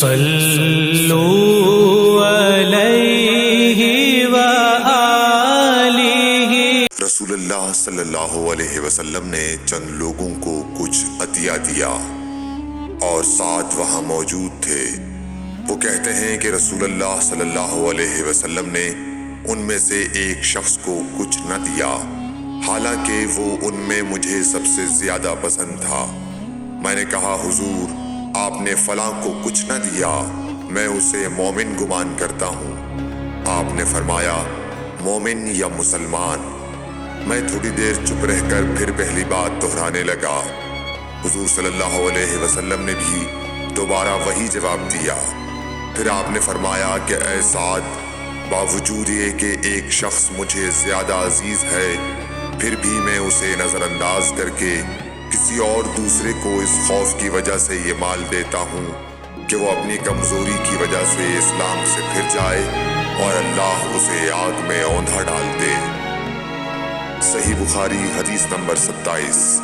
صلو علیہ وآلہ۔ رسول اللہ صلی اللہ علیہ وسلم نے چند لوگوں کو کچھ عطیہ دیا اور ساتھ وہاں موجود تھے۔ وہ کہتے ہیں کہ رسول اللہ صلی اللہ علیہ وسلم نے ان میں سے ایک شخص کو کچھ نہ دیا، حالانکہ وہ ان میں مجھے سب سے زیادہ پسند تھا۔ میں نے کہا حضور، آپ نے فلاں کو کچھ نہ دیا، میں اسے مومن گمان کرتا ہوں۔ آپ نے فرمایا مومن یا مسلمان؟ میں تھوڑی دیر چپ رہ کر پھر پہلی بات دہرانے لگا۔ حضور صلی اللہ علیہ وسلم نے بھی دوبارہ وہی جواب دیا۔ پھر آپ نے فرمایا کہ اے سعد، باوجود یہ کہ ایک شخص مجھے زیادہ عزیز ہے، پھر بھی میں اسے نظر انداز کر کے کسی اور دوسرے کو اس خوف کی وجہ سے یہ مال دیتا ہوں کہ وہ اپنی کمزوری کی وجہ سے اسلام سے پھر جائے اور اللہ اسے آگ میں اوندھا ڈال دے۔ صحیح بخاری حدیث نمبر 27۔